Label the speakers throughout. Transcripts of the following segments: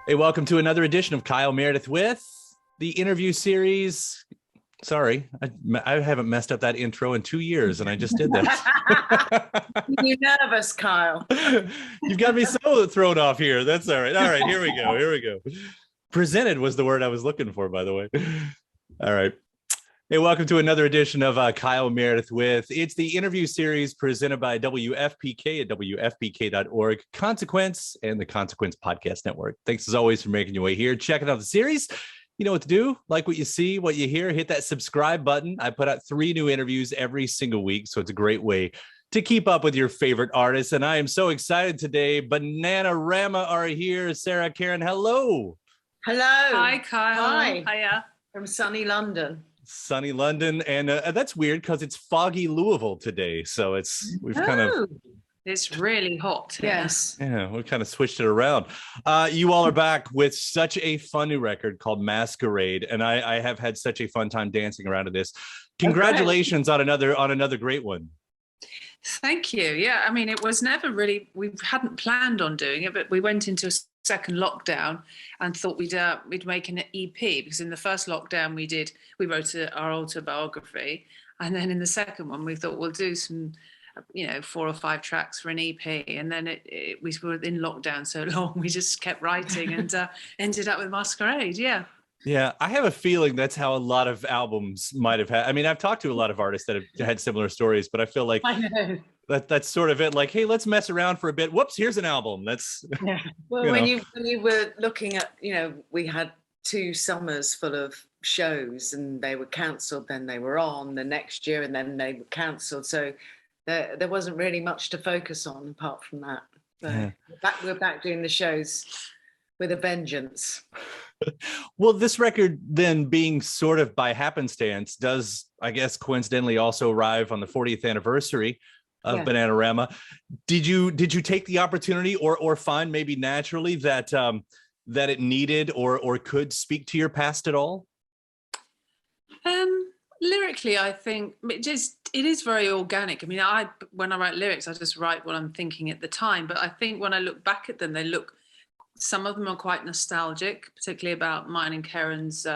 Speaker 1: Hey, welcome to another edition of Kyle Meredith with the interview series. Sorry, I haven't messed up that intro in 2 years, and I just did that.
Speaker 2: You nervous, Kyle?
Speaker 1: You've got me so thrown off here. That's all right. All right, here we go. Here we go. Presented was the word I was looking for, by the way. All right. Hey, welcome to another edition of Kyle Meredith with. It's the interview series presented by WFPK at WFPK.org, Consequence, and the Consequence Podcast Network. Thanks as always for making your way here, checking out the series. You know what to do. Like what you see, what you hear, hit that subscribe button. I put out 3 new interviews every single week, so it's a great way to keep up with your favorite artists. And I am so excited today. Bananarama are here. Sara, Keren, hello.
Speaker 2: Hello.
Speaker 3: Hi, Kyle.
Speaker 2: Hi.
Speaker 3: Hiya.
Speaker 2: From sunny London.
Speaker 1: Sunny London, and that's weird because it's foggy Louisville today, so we've kind of
Speaker 3: it's really hot.
Speaker 2: Yes.
Speaker 1: Yeah, we kind of switched it around. You all are back with such a fun new record called Masquerade, and I have had such a fun time dancing around to this. Congratulations on another great one.
Speaker 3: Thank you. Yeah, I mean, it was never really, we hadn't planned on doing it, but we went into a second lockdown and thought we'd make an EP, because in the first lockdown we wrote our autobiography, and then in the second one we thought we'll do some 4 or 5 tracks for an EP, and then we were in lockdown so long we just kept writing and ended up with Masquerade.
Speaker 1: Yeah, I have a feeling that's how a lot of albums might have had. I mean, I've talked to a lot of artists that have had similar stories, but I feel like that's sort of it. Like, hey, let's mess around for a bit. Whoops, here's an album. That's
Speaker 2: yeah. Well, when you were looking at, we had 2 summers full of shows, and they were cancelled. Then they were on the next year, and then they were cancelled. So there wasn't really much to focus on apart from that. So yeah. We're back doing the shows with a vengeance.
Speaker 1: Well, this record then, being sort of by happenstance, does, I guess, coincidentally also arrive on the 40th anniversary of Bananarama. Did you take the opportunity or find maybe naturally that it needed or could speak to your past at all?
Speaker 3: Lyrically, I think it is very organic. I mean, when I write lyrics, I just write what I'm thinking at the time. But I think when I look back at them, some of them are quite nostalgic, particularly about mine and Keren's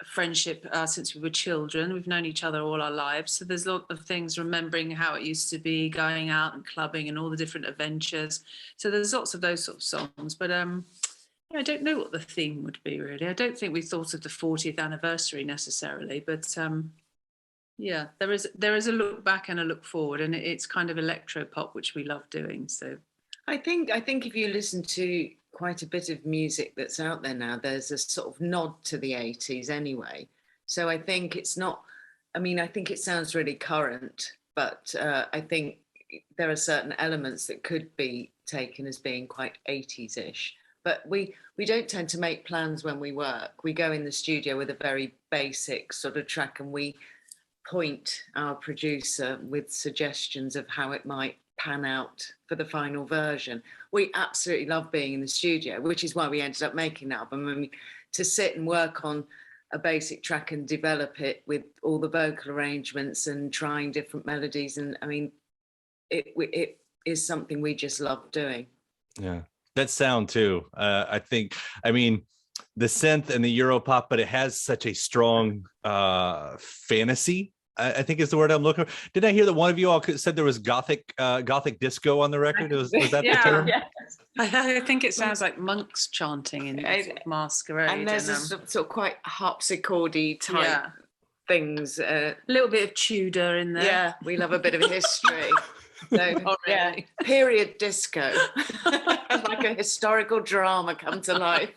Speaker 3: friendship since we were children. We've known each other all our lives. So there's a lot of things, remembering how it used to be, going out and clubbing and all the different adventures. So there's lots of those sort of songs. But I don't know what the theme would be, really. I don't think we thought of the 40th anniversary necessarily. But there is a look back and a look forward. And it's kind of electro-pop, which we love doing. So
Speaker 2: I think if you listen to quite a bit of music that's out there now, there's a sort of nod to the 80s anyway. So I think it's not, I think it sounds really current, but I think there are certain elements that could be taken as being quite 80s-ish. But we don't tend to make plans when we work. We go in the studio with a very basic sort of track, and we point our producer with suggestions of how it might pan out for the final version. We absolutely love being in the studio, which is why we ended up making the album. To sit and work on a basic track and develop it with all the vocal arrangements and trying different melodies, and it is something we just love doing.
Speaker 1: Yeah, that sound too. I think, the synth and the Europop, but it has such a strong fantasy, I think is the word I'm looking for. Did I hear that one of you all said there was gothic disco on the record? Was that the term?
Speaker 3: Yeah. I think it sounds like monks chanting in Masquerade.
Speaker 2: And there's a sort of quite harpsichordy type things. A
Speaker 3: little bit of Tudor in there.
Speaker 2: Yeah, we love a bit of history. So period disco, like a historical drama come to life.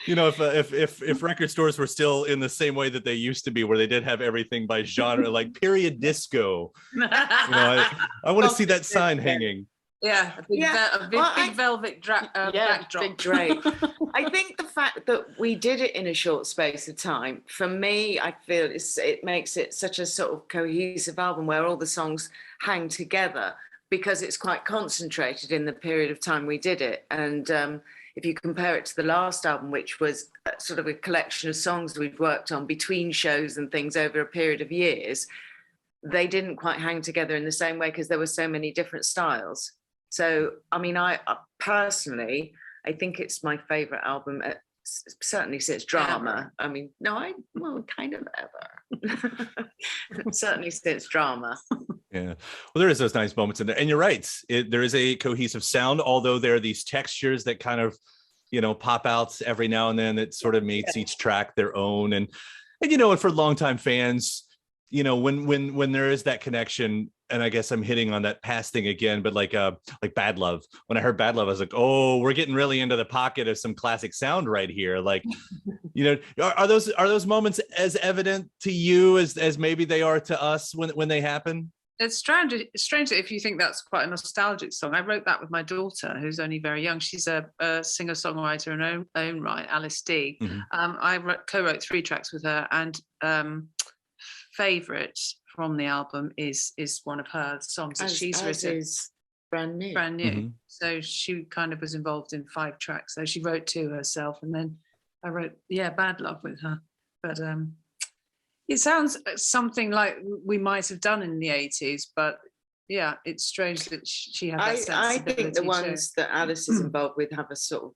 Speaker 1: If record stores were still in the same way that they used to be, where they did have everything by genre, like period disco, I want to see that sign hanging.
Speaker 3: Yeah, a big velvet backdrop.
Speaker 2: Big drape. I think the fact that we did it in a short space of time, for me, I feel it makes it such a sort of cohesive album where all the songs hang together, because it's quite concentrated in the period of time we did it. And if you compare it to the last album, which was sort of a collection of songs we'd worked on between shows and things over a period of years, they didn't quite hang together in the same way because there were so many different styles. So, I mean, I personally, I think it's my favorite album, certainly since Drama. I mean, kind of ever. Certainly since Drama.
Speaker 1: Yeah. Well, there is those nice moments in there. And you're right. There is a cohesive sound, although there are these textures that kind of, pop out every now and then that sort of makes each track their own. And for longtime fans, when there is that connection, and I guess I'm hitting on that past thing again, but like Bad Love. When I heard Bad Love, I was like, oh, we're getting really into the pocket of some classic sound right here. Like, are those moments as evident to you as maybe they are to us when they happen?
Speaker 3: It's strange if you think that's quite a nostalgic song. I wrote that with my daughter, who's only very young. She's a singer-songwriter in her own right, Alice D.
Speaker 1: Mm-hmm.
Speaker 3: I co-wrote 3 tracks with her, and favorite from the album is one of her songs that she's written.
Speaker 2: Is brand new.
Speaker 1: Mm-hmm.
Speaker 3: So she kind of was involved in 5 tracks. So she wrote 2 herself, and then I wrote Bad Love with her. But it sounds something like we might have done in the 80s, but it's strange that she had that sensibility.
Speaker 2: I think the ones that Alice is involved with have a sort of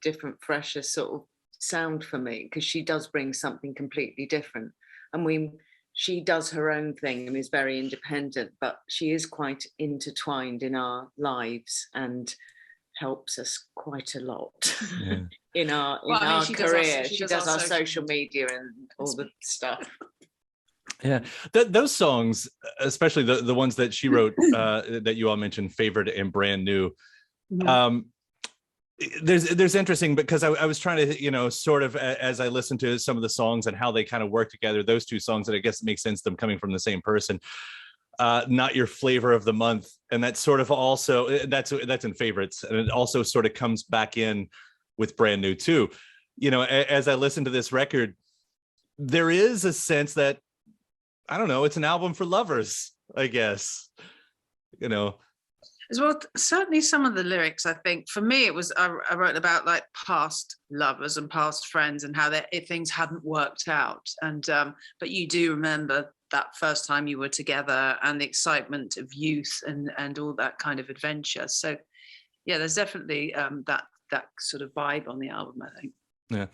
Speaker 2: different, fresher sort of sound for me, because she does bring something completely different. And she does her own thing and is very independent, but she is quite intertwined in our lives and helps us quite a lot in our career. She does our social media and all the stuff.
Speaker 1: Yeah, those songs, especially the ones that she wrote, that you all mentioned, Favored and Brand New.
Speaker 3: Mm-hmm.
Speaker 1: There's interesting, because I was trying to, sort of, as I listened to some of the songs and how they kind of work together, those 2 songs, that I guess it makes sense them coming from the same person. Not Your Flavor of the Month, and that's sort of also that's in Favorites, and it also sort of comes back in with Brand New too. As I listen to this record, there is a sense that, I don't know, it's an album for lovers, I guess.
Speaker 3: As well, certainly some of the lyrics, I think, for me, it was, I wrote about like past lovers and past friends and how things hadn't worked out. And but you do remember that first time you were together and the excitement of youth and all that kind of adventure. So there's definitely that sort of vibe on the album, I think.
Speaker 1: Yeah.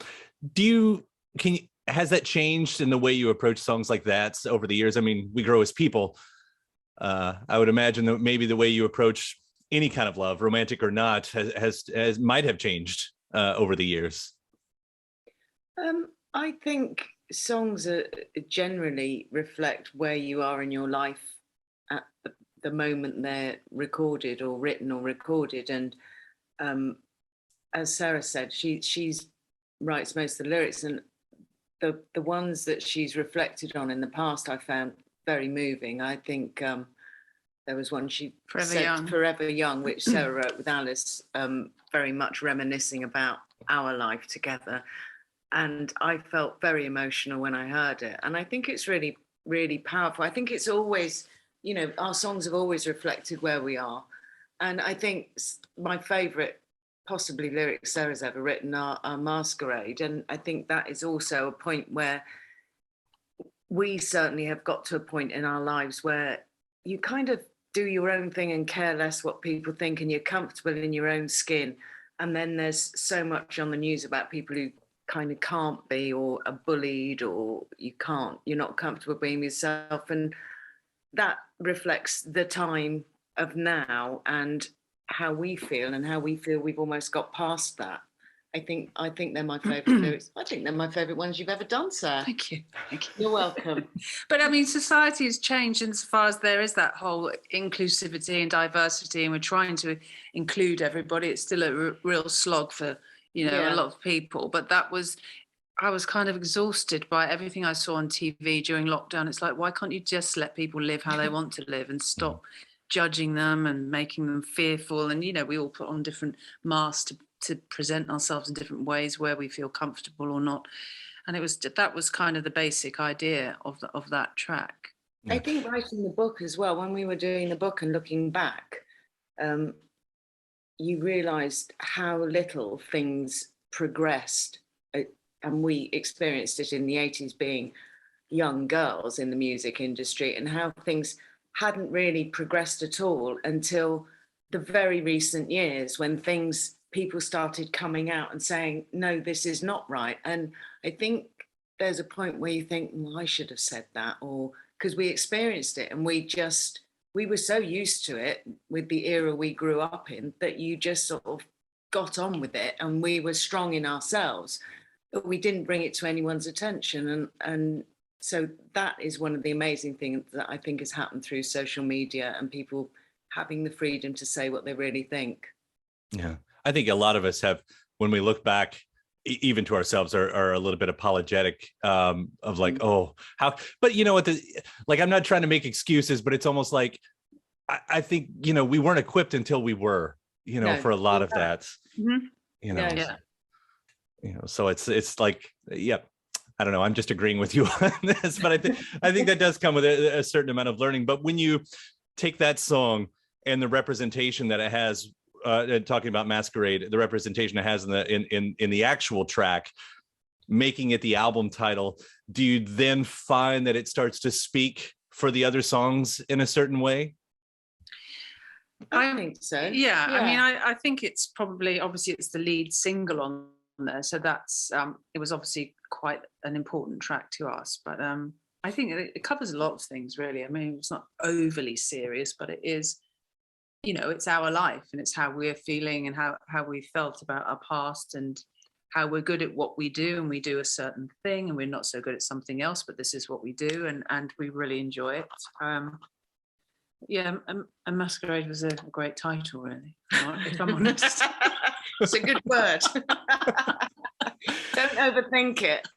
Speaker 1: Has that changed in the way you approach songs like that over the years? I mean, we grow as people. I would imagine that maybe the way you approach any kind of love, romantic or not, has might have changed over the years.
Speaker 2: I think songs generally reflect where you are in your life at the moment they're recorded or written or recorded. And as Sara said, she writes most of the lyrics, and the ones that she's reflected on in the past, I found very moving. I think there was one she said, Forever Young, which Sara wrote with Alice, very much reminiscing about our life together. And I felt very emotional when I heard it. And I think it's really, really powerful. I think it's always, our songs have always reflected where we are. And I think my favourite possibly lyrics Sara's ever written are Masquerade. And I think that is also a point where we certainly have got to a point in our lives where you kind of do your own thing and care less what people think, and you're comfortable in your own skin. And then there's so much on the news about people who kind of can't be, or are bullied, or you're not comfortable being yourself. And that reflects the time of now and how we feel we've almost got past that. I think they're my favourite lyrics. I think they're my favourite ones you've ever done, Sara.
Speaker 3: Thank you.
Speaker 2: You're welcome.
Speaker 3: But I mean, society has changed insofar as there is that whole inclusivity and diversity, and we're trying to include everybody. It's still a real slog for, a lot of people. But I was kind of exhausted by everything I saw on TV during lockdown. It's like, why can't you just let people live how they want to live and stop judging them and making them fearful? And, we all put on different masks to present ourselves in different ways where we feel comfortable or not. And that was kind of the basic idea of that track.
Speaker 2: Yeah. I think writing the book as well, when we were doing the book and looking back, you realised how little things progressed. And we experienced it in the 80s being young girls in the music industry, and how things hadn't really progressed at all until the very recent years, when things people started coming out and saying, no, this is not right. And I think there's a point where you think, well, I should have said that, or because we experienced it and we were so used to it with the era we grew up in that you just sort of got on with it, and we were strong in ourselves, but we didn't bring it to anyone's attention. And so that is one of the amazing things that I think has happened through social media and people having the freedom to say what they really think.
Speaker 1: Yeah, I think a lot of us have, when we look back, even to ourselves, are a little bit apologetic of like, oh, how, but you know what, like, I'm not trying to make excuses, but it's almost like, I think, you know, we weren't equipped until we were, you know, for a lot of that, you know, you know, so it's like, yep. I don't know. I'm just agreeing with you on this, but I think that does come with a certain amount of learning. But when you take that song and the representation that it has, talking about Masquerade, the representation it has in the actual track, making it the album title, do you then find that it starts to speak for the other songs in a certain way?
Speaker 2: I think so.
Speaker 3: Yeah. I mean, I think it's probably, obviously it's the lead single on there, so that's it was obviously quite an important track to us, but I think it covers a lot of things, really. I mean, it's not overly serious, but it is, you know, it's our life and it's how we're feeling and how we felt about our past and how we're good at what we do, and we do a certain thing and we're not so good at something else, but this is what we do, and we really enjoy it. And Masquerade was a great title, really, if I'm honest.
Speaker 2: It's a good word. Don't overthink it.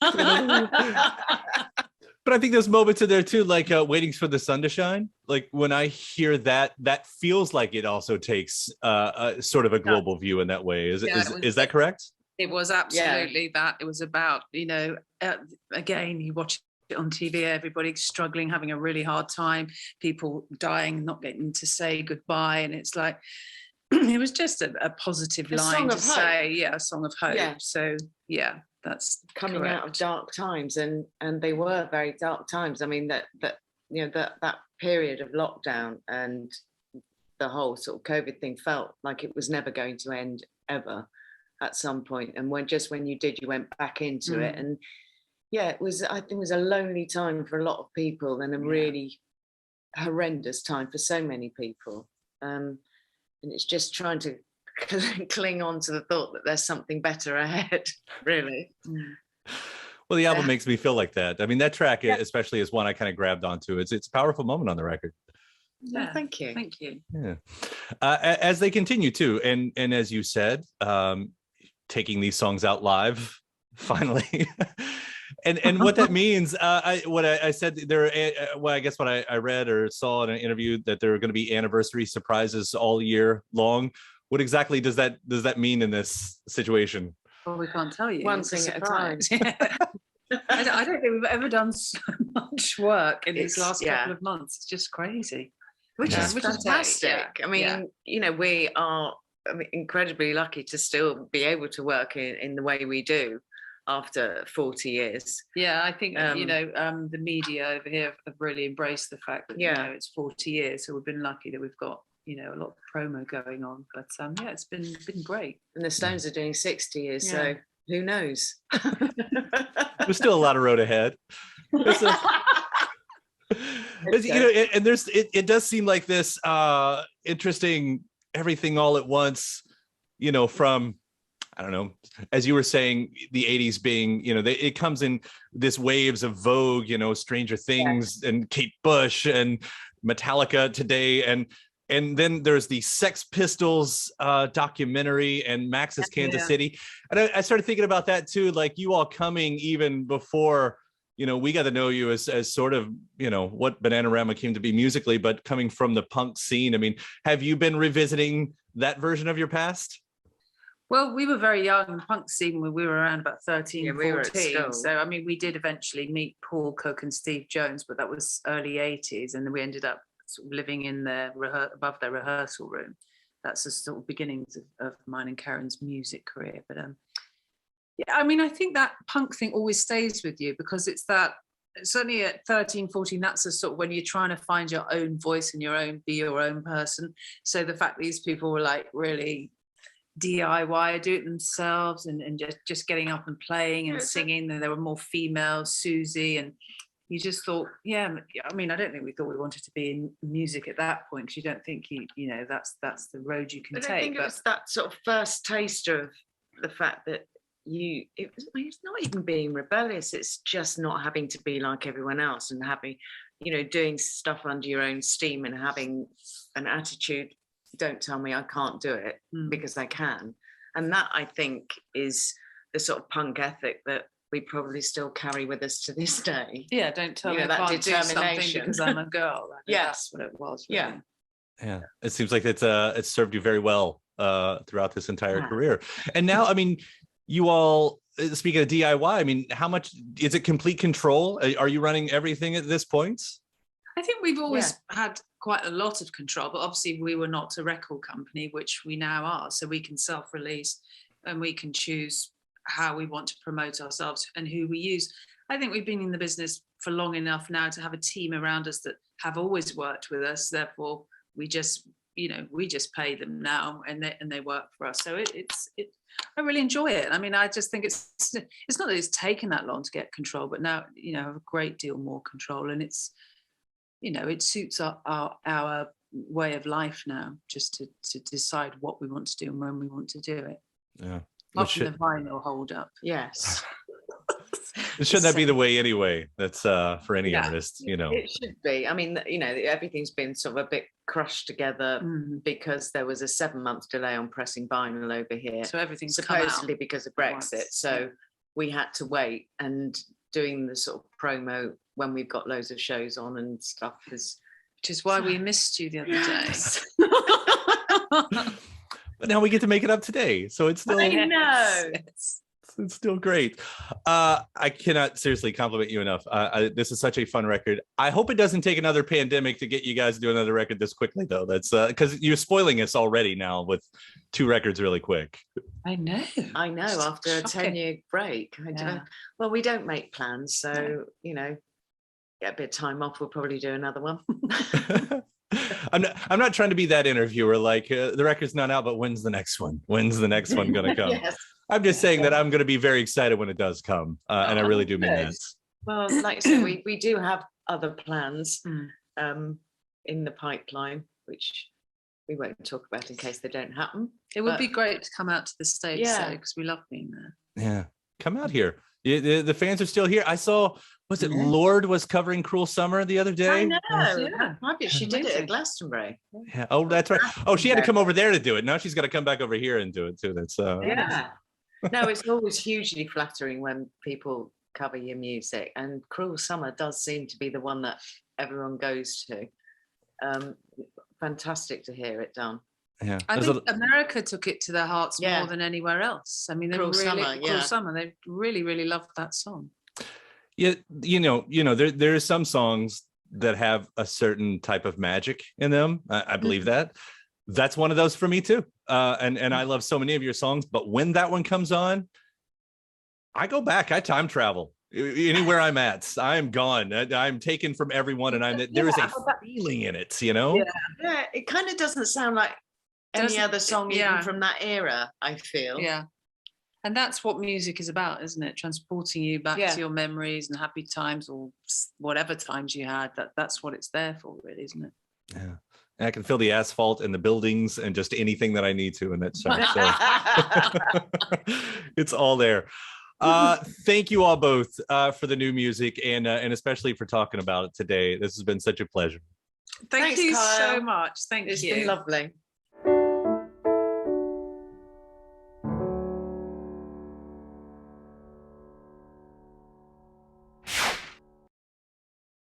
Speaker 1: But I think there's moments in there too, like Waiting for the Sun to Shine. Like when I hear that, that feels like it also takes a sort of a global view in that way. Is that correct?
Speaker 3: It was absolutely that. It was about, you know, again, you watch it on TV, everybody struggling, having a really hard time, people dying, not getting to say goodbye. And it's like, it was just a positive line to say, a song of hope. Yeah. So yeah, that's
Speaker 2: coming out of dark times, and they were very dark times. I mean, that you know, that period of lockdown and the whole sort of COVID thing felt like it was never going to end ever at some point. And when you did, you went back into it. And yeah, I think it was a lonely time for a lot of people, and a really horrendous time for so many people. And it's just trying to cling on to the thought that there's something better ahead, really.
Speaker 1: Well, the album makes me feel like that. I mean, that track especially is one I kind of grabbed onto. It's a powerful moment on the record.
Speaker 2: Yeah, well, thank you.
Speaker 3: Thank you.
Speaker 1: Yeah. As they continue to, and as you said, taking these songs out live, finally. And what that means, I said there, well, I guess what I read or saw in an interview, that there are going to be anniversary surprises all year long. What exactly does that mean in this situation?
Speaker 3: Well, we can't tell you.
Speaker 2: One thing at a time.
Speaker 3: I don't think we've ever done so much work in these last couple of months. It's just crazy.
Speaker 2: Which is fantastic. I mean, you know, we are incredibly lucky to still be able to work in the way we do after 40 years.
Speaker 3: Yeah, I think you know, the media over here have really embraced the fact that you know, it's 40 years, so we've been lucky that we've got, you know, a lot of promo going on. But yeah, it's been great.
Speaker 2: And the Stones are doing 60 years, so who knows?
Speaker 1: There's still a lot of road ahead. You know, and there's it does seem like this interesting everything all at once, you know, from, I don't know, as you were saying, the 80s being, you know, it comes in this waves of Vogue, you know, Stranger Things and Kate Bush and Metallica today, and then there's the Sex Pistols documentary and Max's Kansas City. And I started thinking about that too, like you all coming even before, you know, we got to know you as sort of, you know, what Bananarama came to be musically, but coming from the punk scene. I mean, have you been revisiting that version of your past?
Speaker 3: Well, we were very young in the punk scene when we were around about 13,
Speaker 2: we
Speaker 3: 14. So, I mean, we did eventually meet Paul Cook and Steve Jones, but that was early 80s. And then we ended up sort of living in their above their rehearsal room. That's the sort of beginnings of mine and Keren's music career. But yeah, I mean, I think that punk thing always stays with you, because it's that, certainly at 13, 14, that's a sort of when you're trying to find your own voice and be your own person. So the fact these people were like really DIY, do it themselves, and just getting up and playing and singing. And there were more females, Susie, and you just thought, yeah. I mean, I don't think we thought we wanted to be in music at that point, because you don't think you know that's the road you can take.
Speaker 2: I think it was that sort of first taster of the fact that it's not even being rebellious. It's just not having to be like everyone else and having, doing stuff under your own steam and having an attitude. Don't tell me I can't do it, because I can. And that, I think, is the sort of punk ethic that we probably still carry with us to this day.
Speaker 3: Yeah, don't tell me I can't do something because I'm a girl.
Speaker 2: Yes,
Speaker 3: that's what it was. Really.
Speaker 1: Yeah. It seems like it's served you very well throughout this entire career. And now, I mean, you all, speaking of DIY, I mean, how much is it? Complete control? Are you running everything at this point?
Speaker 3: I think we've always had quite a lot of control, but obviously we were not a record company, which we now are. So we can self-release and we can choose how we want to promote ourselves and who we use. I think we've been in the business for long enough now to have a team around us that have always worked with us. Therefore, we just pay them now, and they work for us. So I really enjoy it. I mean, I just think it's not that it's taken that long to get control, but now I have a great deal more control, and it's. It suits our way of life now, just to decide what we want to do and when we want to do it.
Speaker 1: Yeah.
Speaker 3: Often the vinyl hold up.
Speaker 2: Yes.
Speaker 1: Shouldn't that be the way anyway? That's for any artist,
Speaker 2: It should be. I mean, everything's been sort of a bit crushed together because there was a 7-month delay on pressing vinyl over here.
Speaker 3: So everything's
Speaker 2: supposedly because of Brexit. So we had to wait, and doing the sort of promo when we've got loads of shows on and stuff which
Speaker 3: is why we missed you the other day.
Speaker 1: But now we get to make it up today, so it's still it's still great. I cannot seriously compliment you enough. This is such a fun record. I hope it doesn't take another pandemic to get you guys to do another record this quickly, though. That's because you're spoiling us already now with 2 records really quick.
Speaker 3: I know
Speaker 2: after a 10-year break. Well, we don't make plans, so get a bit of time off, we'll probably do another one.
Speaker 1: I'm not trying to be that interviewer, like the record's not out, but when's the next one? When's the next one going to come? Yes. I'm just saying that I'm going to be very excited when it does come, and I really do mean that.
Speaker 2: Well, like I said, we do have other plans in the pipeline, which we won't talk about in case they don't happen.
Speaker 3: It would be great to come out to the States, because we love being there.
Speaker 1: Yeah, come out here. The fans are still here. I saw, was it Lorde was covering Cruel Summer the other day?
Speaker 2: I know. She did it at Glastonbury.
Speaker 1: Yeah. Oh, that's right. Oh, she had to come over there to do it. Now she's got to come back over here and do it too. That's
Speaker 2: No, it's always hugely flattering when people cover your music, and Cruel Summer does seem to be the one that everyone goes to. Fantastic to hear it done.
Speaker 1: Yeah,
Speaker 3: I think America took it to their hearts more than anywhere else. I mean, Cruel Summer, they really, really loved that song.
Speaker 1: Yeah, there are some songs that have a certain type of magic in them. I believe that. That's one of those for me too. And I love so many of your songs, but when that one comes on, I go back. I time travel anywhere I'm at. I'm gone. I'm taken from everyone, and there is a feeling in it. Yeah,
Speaker 2: it kind of doesn't sound like any other song even from that era, I feel.
Speaker 3: Yeah. And that's what music is about, isn't it? Transporting you back to your memories and happy times, or whatever times you had. That's what it's there for, really, isn't it?
Speaker 1: Yeah. And I can feel the asphalt and the buildings and just anything that I need to in that song. So it's all there. Thank you all both for the new music and especially for talking about it today. This has been such a pleasure.
Speaker 3: Thanks, you Kyle. So much. Thank you.
Speaker 2: It's been lovely.